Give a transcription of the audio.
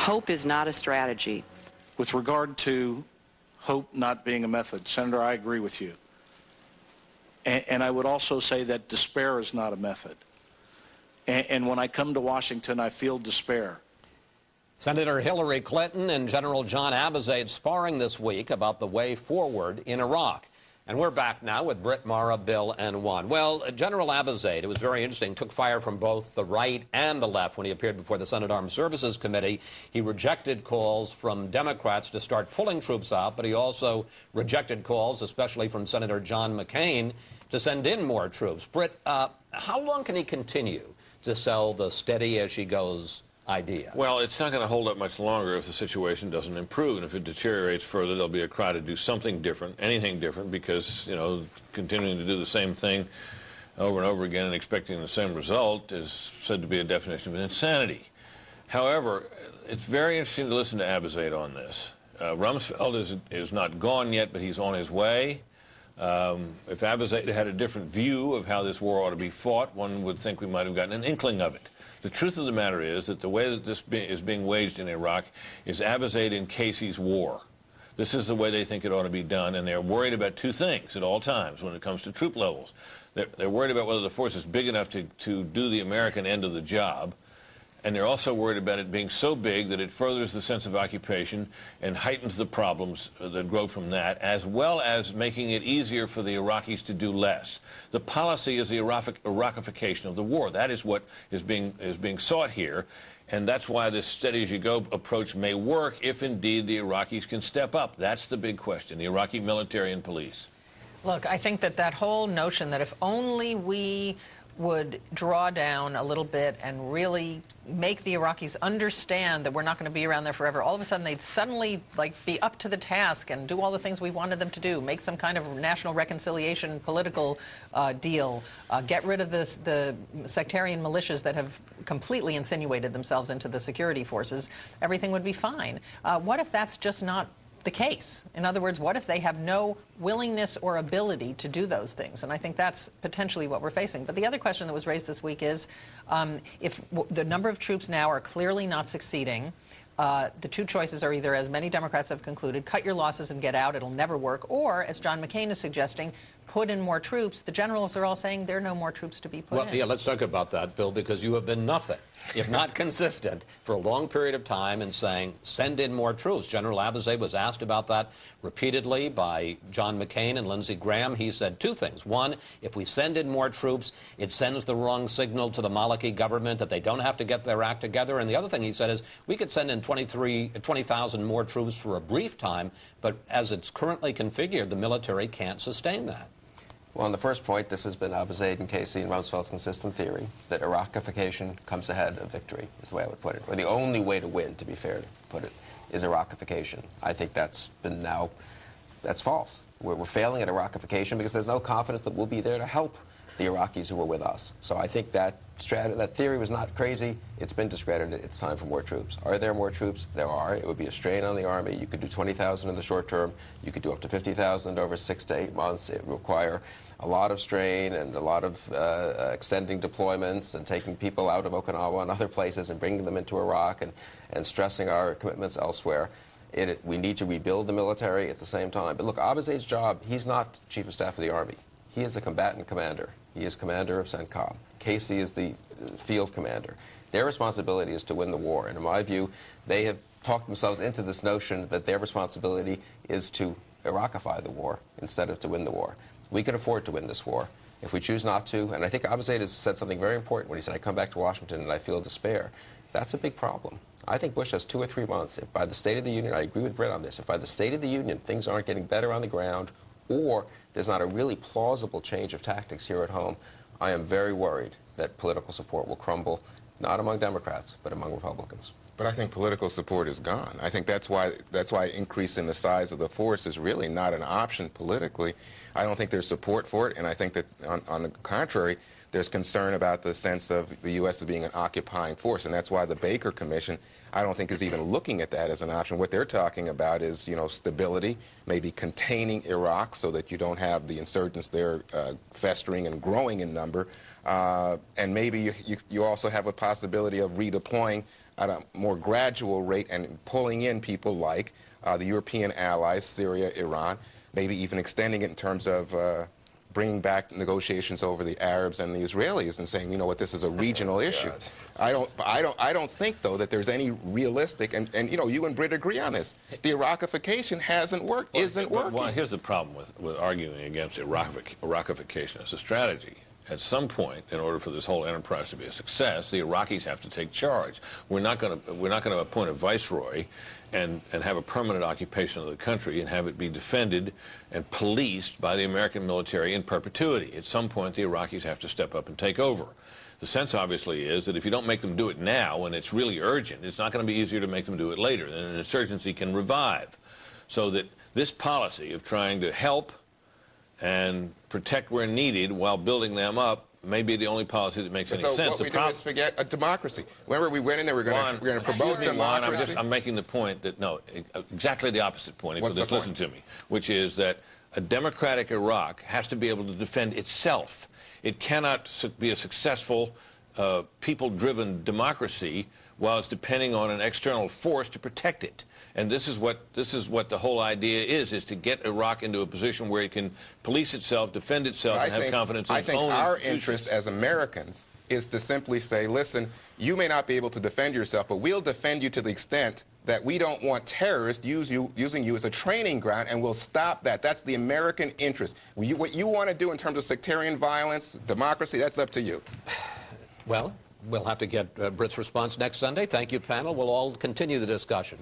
Hope is not a strategy. With regard to hope not being a method, Senator, I agree with you. And I would also say that despair is not a method. And when I come to Washington, I feel despair. Senator Hillary Clinton and General John Abizaid sparring this week about the way forward in Iraq. And we're back now with Britt, Mara, Bill, and Juan. Well, General Abizaid, it was very interesting, took fire from both the right and the left when he appeared before the Senate Armed Services Committee. He rejected calls from Democrats to start pulling troops out, but he also rejected calls, especially from Senator John McCain, to send in more troops. Britt, how long can he continue to sell the steady-as-she-goes idea? Well, it's not going to hold up much longer if the situation doesn't improve. And if it deteriorates further, there'll be a cry to do something different, anything different, because, you know, continuing to do the same thing over and over again and expecting the same result is said to be a definition of insanity. However, it's very interesting to listen to Abizaid on this. Rumsfeld is not gone yet, but he's on his way. If Abizaid had a different view of how this war ought to be fought, one would think we might have gotten an inkling of it. The truth of the matter is that the way that this is being waged in Iraq is Abizaid and Casey's war. This is the way they think it ought to be done, and they're worried about two things at all times when it comes to troop levels. They're worried about whether the force is big enough to do the American end of the job, and they're also worried about it being so big that it furthers the sense of occupation and heightens the problems that grow from that, as well as making it easier for the Iraqis to do less. The policy is the Iraqification of the war. That is what is being sought here, and that's why this steady-as-you-go approach may work if indeed the Iraqis can step up. That's the big question, the Iraqi military and police. Look, I think that whole notion that if only we would draw down a little bit and really make the Iraqis understand that we're not going to be around there forever, all of a sudden they'd suddenly be up to the task and do all the things we wanted them to do, make some kind of national reconciliation political deal, get rid of the sectarian militias that have completely insinuated themselves into the security forces, everything would be fine. What if that's just not the case? In other words, what if they have no willingness or ability to do those things? And I think that's potentially what we're facing. But the other question that was raised this week is if the number of troops now are clearly not succeeding, the two choices are either, as many Democrats have concluded, cut your losses and get out, it'll never work, or, as John McCain is suggesting, put in more troops. The generals are all saying there are no more troops to be put in. Yeah, let's talk about that, Bill, because you have been nothing, if not consistent, for a long period of time in saying, send in more troops. General Abizaid was asked about that repeatedly by John McCain and Lindsey Graham. He said two things. One, if we send in more troops, it sends the wrong signal to the Maliki government that they don't have to get their act together. And the other thing he said is, we could send in 20,000 more troops for a brief time, but as it's currently configured, the military can't sustain that. Well, on the first point, this has been Abizaid and Casey and Rumsfeld's consistent theory that Iraqification comes ahead of victory, is the way I would put it. Or the only way to win, to be fair to put it, is Iraqification. I think that's false. We're failing at Iraqification because there's no confidence that we'll be there to help the Iraqis who were with us. So I think that theory was not crazy. It's been discredited. It's time for more troops. Are there more troops? There are. It would be a strain on the Army. You could do 20,000 in the short term. You could do up to 50,000 over 6 to 8 months. It would require a lot of strain and a lot of extending deployments and taking people out of Okinawa and other places and bringing them into Iraq and stressing our commitments elsewhere. We need to rebuild the military at the same time. But look, Abizaid's job, he's not Chief of Staff of the Army. He is the combatant commander. He is commander of CENTCOM. Casey is the field commander. Their responsibility is to win the war. And in my view, they have talked themselves into this notion that their responsibility is to Iraqify the war instead of to win the war. We can afford to win this war. If we choose not to, and I think Abizaid has said something very important when he said, I come back to Washington and I feel despair. That's a big problem. I think Bush has 2 or 3 months. If by the State of the Union, I agree with Britt on this, if by the State of the Union things aren't getting better on the ground or there's not a really plausible change of tactics here at home, I am very worried that political support will crumble, not among Democrats, but among Republicans. But I think political support is gone. I think that's why increasing the size of the force is really not an option politically. I don't think there's support for it, and I think that, on the contrary, There's concern about the sense of the U.S. as being an occupying force, and that's why the Baker Commission, I don't think, is even looking at that as an option. What they're talking about is, stability, maybe containing Iraq so that you don't have the insurgents there festering and growing in number, and maybe you also have a possibility of redeploying at a more gradual rate and pulling in people like the European allies, Syria, Iran, maybe even extending it in terms of bringing back negotiations over the Arabs and the Israelis and saying, this is a regional issue. I don't think, though, that there's any realistic, and you and Britt agree on this. The Iraqification hasn't worked, isn't working. Well, here's the problem with arguing against Iraqification as a strategy. At some point, in order for this whole enterprise to be a success, the Iraqis have to take charge. We're not going to appoint a viceroy and have a permanent occupation of the country and have it be defended and policed by the American military in perpetuity. At some point, the Iraqis have to step up and take over. The sense, obviously, is that if you don't make them do it now when it's really urgent, it's not going to be easier to make them do it later. Then an insurgency can revive. So that this policy of trying to help and protect where needed while building them up may be the only policy that makes any sense. So what we do is forget a democracy. Remember, we went in there, we're going to promote democracy. I'm making the point that, no, exactly the opposite point, if you just listen to me, which is that a democratic Iraq has to be able to defend itself. It cannot be a successful, people-driven democracy while it's depending on an external force to protect it. And this is what the whole idea is to get Iraq into a position where it can police itself, defend itself, and have confidence in its own institutions. I think our interest as Americans is to simply say, listen, you may not be able to defend yourself, but we'll defend you to the extent that we don't want terrorists using you as a training ground, and we'll stop that. That's the American interest. What you want to do in terms of sectarian violence, democracy, that's up to you. Well, we'll have to get Britt's response next Sunday. Thank you, panel. We'll all continue the discussion.